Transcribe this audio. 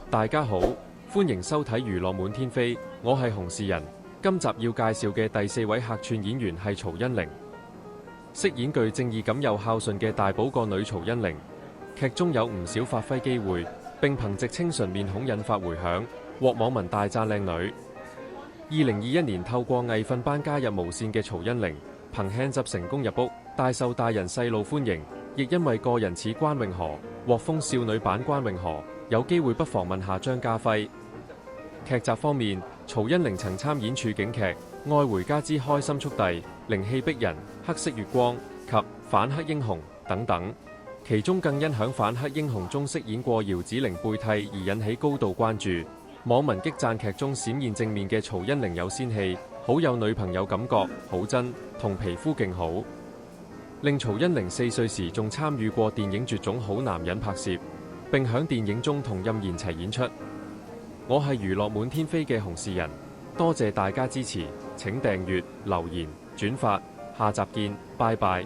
大家好，歡迎收睇娛樂滿天飛，我係洪仕仁。今集要介紹嘅第4位客串演員係曹欣玲，飾演具正義感又孝順嘅大寶個女曹欣玲。劇中有唔少發揮機會，並憑藉清純面孔引發迴響，獲網民大讚靚女。2021年透過藝訓班加入無線嘅曹欣玲，憑 Hands Up 成功入屋，大受大人細路歡迎，亦因為個人似關詠荷，獲封少女版關詠荷。有機會不妨問下張家輝。劇集方面，曹欣玲曾參演處境劇《愛回家之開心速遞》、《靈氣逼人》、《黑色月光》及《反黑英雄》等等，其中更因響《反黑英雄》中飾演過姚子羚背替而引起高度關注。網民激讚劇中閃現正面嘅曹欣玲有仙氣，好有女朋友感覺，好真，同皮膚勁好。令曹欣玲4歲時仲參與過電影《絕種好男人》拍攝，並響電影中同任賢齊演出。我係娛樂滿天飛嘅洪仕仁，多謝大家支持，請訂閱、留言、轉發，下集見，拜拜。